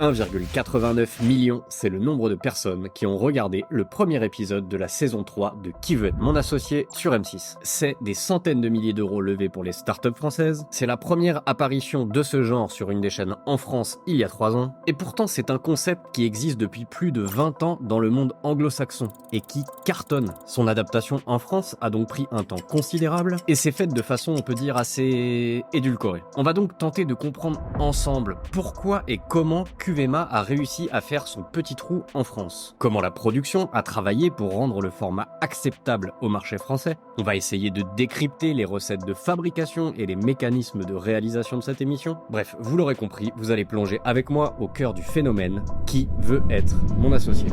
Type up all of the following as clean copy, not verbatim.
1,89 million, c'est le nombre de personnes qui ont regardé le premier épisode de la saison 3 de Qui veut être mon associé sur M6. C'est des centaines de milliers d'euros levés pour les startups françaises, c'est la première apparition de ce genre sur une des chaînes en France il y a 3 ans, et pourtant c'est un concept qui existe depuis plus de 20 ans dans le monde anglo-saxon, et qui cartonne. Son adaptation en France a donc pris un temps considérable, et c'est fait de façon on peut dire assez édulcorée. On va donc tenter de comprendre ensemble pourquoi et comment QVMA a réussi à faire son petit trou en France. Comment la production a travaillé pour rendre le format acceptable au marché français. On va essayer de décrypter les recettes de fabrication et les mécanismes de réalisation de cette émission. Bref, vous l'aurez compris, vous allez plonger avec moi au cœur du phénomène Qui veut être mon associé.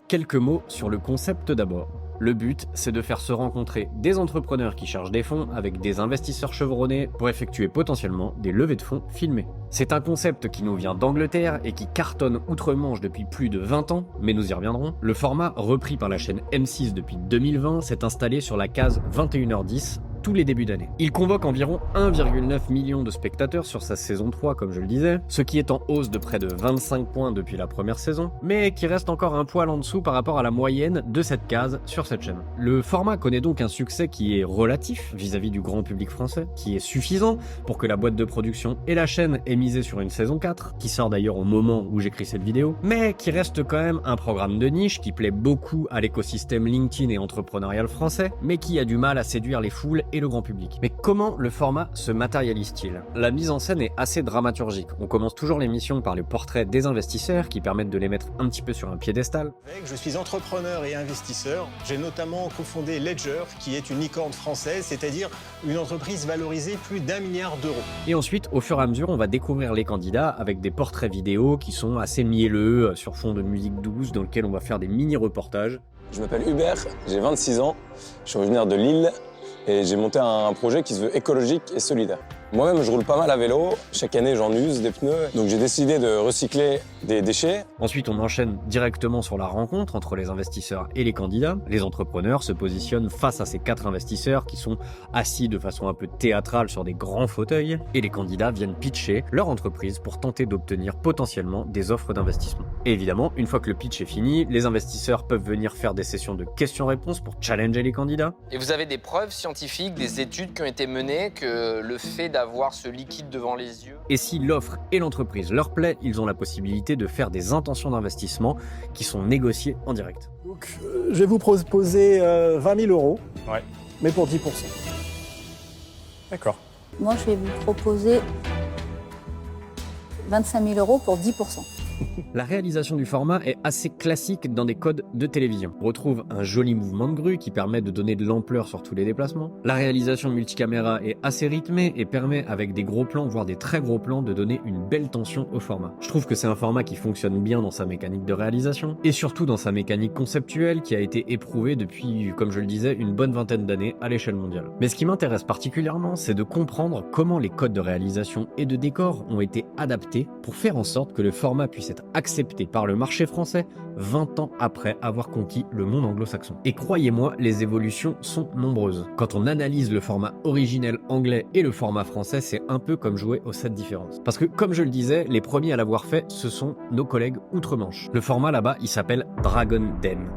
Quelques mots sur le concept d'abord. Le but, c'est de faire se rencontrer des entrepreneurs qui cherchent des fonds avec des investisseurs chevronnés pour effectuer potentiellement des levées de fonds filmées. C'est un concept qui nous vient d'Angleterre et qui cartonne outre-Manche depuis plus de 20 ans, mais nous y reviendrons. Le format, repris par la chaîne M6 depuis 2020, s'est installé sur la case 21h10 tous les débuts d'année. Il convoque environ 1,9 million de spectateurs sur sa saison 3, comme je le disais, ce qui est en hausse de près de 25 points depuis la première saison, mais qui reste encore un poil en dessous par rapport à la moyenne de cette case sur cette chaîne. Le format connaît donc un succès qui est relatif vis-à-vis du grand public français, qui est suffisant pour que la boîte de production et la chaîne aient misé sur une saison 4, qui sort d'ailleurs au moment où j'écris cette vidéo, mais qui reste quand même un programme de niche qui plaît beaucoup à l'écosystème LinkedIn et entrepreneurial français, mais qui a du mal à séduire les foules et le grand public. Mais comment le format se matérialise-t-il? La mise en scène est assez dramaturgique. On commence toujours l'émission par le portrait des investisseurs qui permettent de les mettre un petit peu sur un piédestal. Je suis entrepreneur et investisseur. J'ai notamment cofondé Ledger, qui est une licorne française, c'est-à-dire une entreprise valorisée plus d'1 milliard d'euros. Et ensuite, au fur et à mesure, on va découvrir les candidats avec des portraits vidéo qui sont assez mielleux, sur fond de musique douce, dans lequel on va faire des mini-reportages. Je m'appelle Hubert, j'ai 26 ans, je suis originaire de Lille et j'ai monté un projet qui se veut écologique et solidaire. Moi-même, je roule pas mal à vélo. Chaque année, j'en use des pneus. Donc, j'ai décidé de recycler des déchets. Ensuite, on enchaîne directement sur la rencontre entre les investisseurs et les candidats. Les entrepreneurs se positionnent face à ces 4 investisseurs qui sont assis de façon un peu théâtrale sur des grands fauteuils. Et les candidats viennent pitcher leur entreprise pour tenter d'obtenir potentiellement des offres d'investissement. Et évidemment, une fois que le pitch est fini, les investisseurs peuvent venir faire des sessions de questions-réponses pour challenger les candidats. Et vous avez des preuves scientifiques, des études qui ont été menées que le fait d'avoir ce liquide devant les yeux. Et si l'offre et l'entreprise leur plaît, ils ont la possibilité de faire des intentions d'investissement qui sont négociées en direct. Donc, je vais vous proposer 20 000 euros, mais pour 10%. D'accord. Moi, je vais vous proposer 25 000 euros pour 10%. La réalisation du format est assez classique dans des codes de télévision. On retrouve un joli mouvement de grue qui permet de donner de l'ampleur sur tous les déplacements. La réalisation multicaméra est assez rythmée et permet avec des gros plans, voire des très gros plans, de donner une belle tension au format. Je trouve que c'est un format qui fonctionne bien dans sa mécanique de réalisation et surtout dans sa mécanique conceptuelle qui a été éprouvée depuis, comme je le disais, une bonne vingtaine d'années à l'échelle mondiale. Mais ce qui m'intéresse particulièrement, c'est de comprendre comment les codes de réalisation et de décor ont été adaptés pour faire en sorte que le format puisse être accepté par le marché français 20 ans après avoir conquis le monde anglo-saxon. Et croyez-moi, les évolutions sont nombreuses. Quand on analyse le format originel anglais et le format français, c'est un peu comme jouer aux 7 différences. Parce que, comme je le disais, les premiers à l'avoir fait, ce sont nos collègues outre-Manche. Le format là-bas, il s'appelle Dragon Den.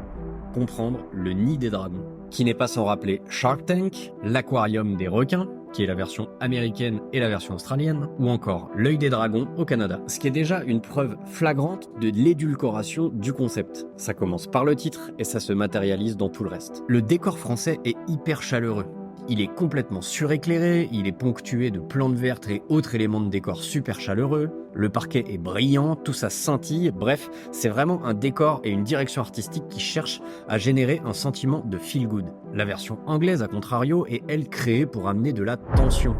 Comprendre le nid des dragons. Qui n'est pas sans rappeler Shark Tank, l'aquarium des requins, qui est la version américaine et la version australienne, ou encore l'œil des dragons au Canada. Ce qui est déjà une preuve flagrante de l'édulcoration du concept. Ça commence par le titre et ça se matérialise dans tout le reste. Le décor français est hyper chaleureux. Il est complètement suréclairé, il est ponctué de plantes vertes et autres éléments de décor super chaleureux, le parquet est brillant, tout ça scintille, bref, c'est vraiment un décor et une direction artistique qui cherchent à générer un sentiment de feel good. La version anglaise, à contrario, est elle créée pour amener de la tension.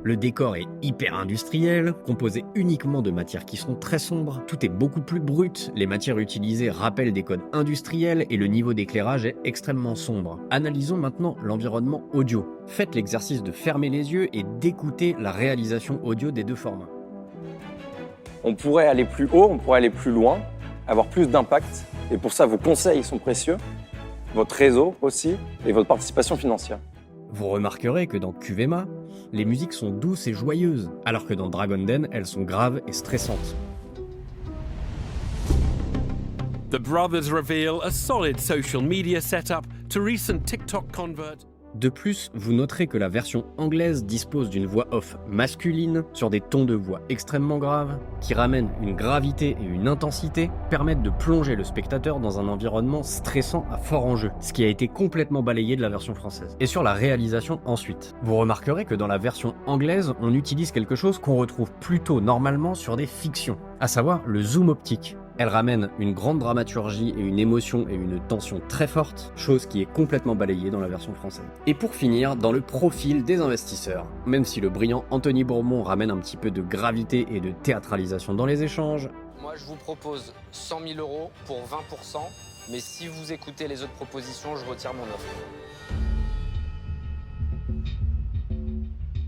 Le décor est hyper industriel, composé uniquement de matières qui sont très sombres. Tout est beaucoup plus brut, les matières utilisées rappellent des codes industriels et le niveau d'éclairage est extrêmement sombre. Analysons maintenant l'environnement audio. Faites l'exercice de fermer les yeux et d'écouter la réalisation audio des deux formats. On pourrait aller plus haut, on pourrait aller plus loin. avoir plus d'impact. Et pour ça, vos conseils sont précieux, votre réseau aussi, et votre participation financière. Vous remarquerez que dans Cuvema, les musiques sont douces et joyeuses, alors que dans Dragon Den, elles sont graves et stressantes. The brothers reveal a solid social media setup to recent TikTok convert. De plus, vous noterez que la version anglaise dispose d'une voix off masculine sur des tons de voix extrêmement graves, qui ramènent une gravité et une intensité, permettent de plonger le spectateur dans un environnement stressant à fort enjeu, ce qui a été complètement balayé de la version française. Et sur la réalisation ensuite, vous remarquerez que dans la version anglaise, on utilise quelque chose qu'on retrouve plutôt normalement sur des fictions, à savoir le zoom optique. Elle ramène une grande dramaturgie et une émotion et une tension très forte, chose qui est complètement balayée dans la version française. Et pour finir, dans le profil des investisseurs, même si le brillant Anthony Bourbon ramène un petit peu de gravité et de théâtralisation dans les échanges, Moi, je vous propose 100 000 € pour 20%, mais si vous écoutez les autres propositions, je retire mon offre.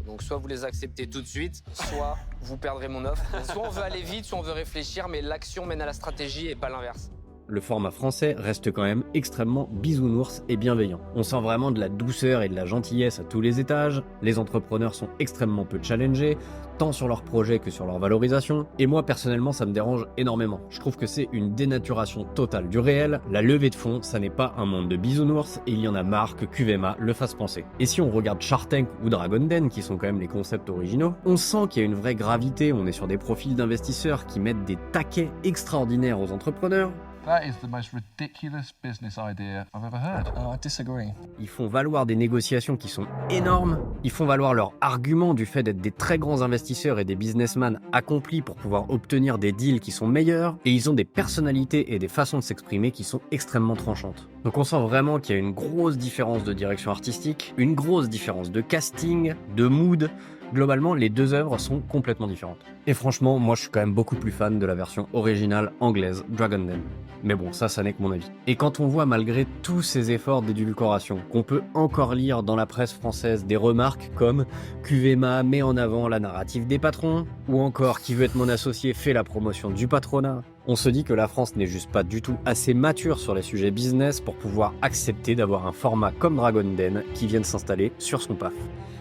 Donc soit vous les acceptez tout de suite, soit vous perdrez mon offre. Soit on veut aller vite, soit on veut réfléchir, mais l'action mène à la stratégie et pas l'inverse. le format français reste quand même extrêmement bisounours et bienveillant. On sent vraiment de la douceur et de la gentillesse à tous les étages, les entrepreneurs sont extrêmement peu challengés, tant sur leur projet que sur leur valorisation, et moi personnellement ça me dérange énormément. Je trouve que c'est une dénaturation totale du réel, la levée de fonds ça n'est pas un monde de bisounours, et il y en a marre que Cuvema le fasse penser. Et si on regarde Shark Tank ou Dragon Den, qui sont quand même les concepts originaux, on sent qu'il y a une vraie gravité, on est sur des profils d'investisseurs qui mettent des taquets extraordinaires aux entrepreneurs. That is the most ridiculous business idea I've ever heard. Oh, I disagree. Ils font valoir des négociations qui sont énormes, ils font valoir leur argument du fait d'être des très grands investisseurs et des businessmen accomplis pour pouvoir obtenir des deals qui sont meilleurs, et ils ont des personnalités et des façons de s'exprimer qui sont extrêmement tranchantes. Donc on sent vraiment qu'il y a une grosse différence de direction artistique, une grosse différence de casting, de mood. Globalement, les deux œuvres sont complètement différentes. Et franchement, moi je suis quand même beaucoup plus fan de la version originale anglaise, Dragon Den. Mais bon, ça n'est que mon avis. Et quand on voit malgré tous ces efforts d'édulcoration, qu'on peut encore lire dans la presse française des remarques comme « Cuvema met en avant la narrative des patrons » ou encore « Qui veut être mon associé fait la promotion du patronat », on se dit que la France n'est juste pas du tout assez mature sur les sujets business pour pouvoir accepter d'avoir un format comme Dragon Den qui vienne s'installer sur son PAF.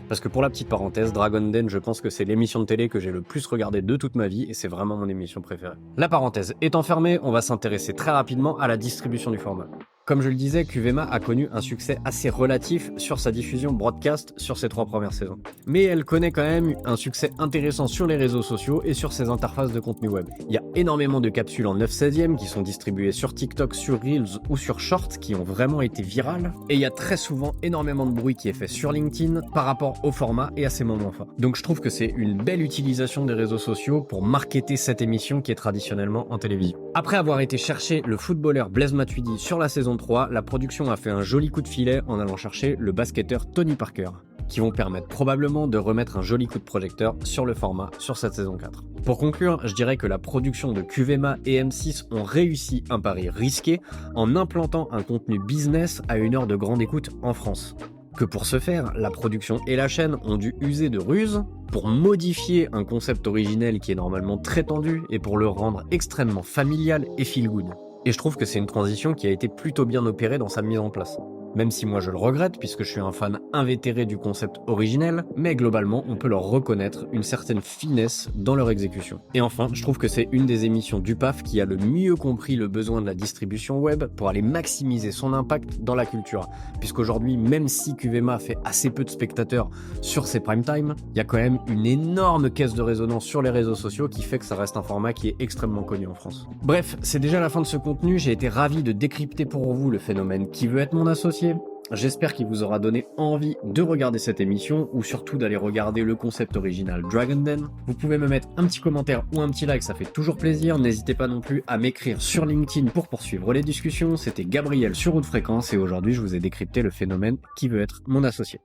Parce que pour la petite parenthèse, Dragon Den, je pense que c'est l'émission de télé que j'ai le plus regardée de toute ma vie et c'est vraiment mon émission préférée. La parenthèse étant fermée, on va s'intéresser très rapidement à la distribution du format. Comme je le disais, Cuvema a connu un succès assez relatif sur sa diffusion broadcast sur ses 3 premières saisons. Mais elle connaît quand même un succès intéressant sur les réseaux sociaux et sur ses interfaces de contenu web. Il y a énormément de capsules en 9/16e qui sont distribuées sur TikTok, sur Reels ou sur Shorts qui ont vraiment été virales. Et il y a très souvent énormément de bruit qui est fait sur LinkedIn par rapport au format et à ses moments forts. Donc je trouve que c'est une belle utilisation des réseaux sociaux pour marketer cette émission qui est traditionnellement en télévision. Après avoir été chercher le footballeur Blaise Matuidi sur la saison 3, la production a fait un joli coup de filet en allant chercher le basketteur Tony Parker, qui vont permettre probablement de remettre un joli coup de projecteur sur le format sur cette saison 4. Pour conclure, je dirais que la production de Cuvema et M6 ont réussi un pari risqué en implantant un contenu business à 1 heure de grande écoute en France. Que pour ce faire, la production et la chaîne ont dû user de ruses pour modifier un concept originel qui est normalement très tendu et pour le rendre extrêmement familial et feel good. Et je trouve que c'est une transition qui a été plutôt bien opérée dans sa mise en place. Même si moi je le regrette puisque je suis un fan invétéré du concept originel, mais globalement on peut leur reconnaître une certaine finesse dans leur exécution. Et enfin, je trouve que c'est une des émissions du PAF qui a le mieux compris le besoin de la distribution web pour aller maximiser son impact dans la culture. Puisqu'aujourd'hui, même si Cuvema fait assez peu de spectateurs sur ses prime time, il y a quand même une énorme caisse de résonance sur les réseaux sociaux qui fait que ça reste un format qui est extrêmement connu en France. Bref, c'est déjà la fin de ce contenu, j'ai été ravi de décrypter pour vous le phénomène Qui veut être mon associé. J'espère qu'il vous aura donné envie de regarder cette émission ou surtout d'aller regarder le concept original Dragon Den. Vous pouvez me mettre un petit commentaire ou un petit like, ça fait toujours plaisir. N'hésitez pas non plus à m'écrire sur LinkedIn pour poursuivre les discussions. C'était Gabriel sur Haute Fréquence et aujourd'hui je vous ai décrypté le phénomène Qui veut être mon associé.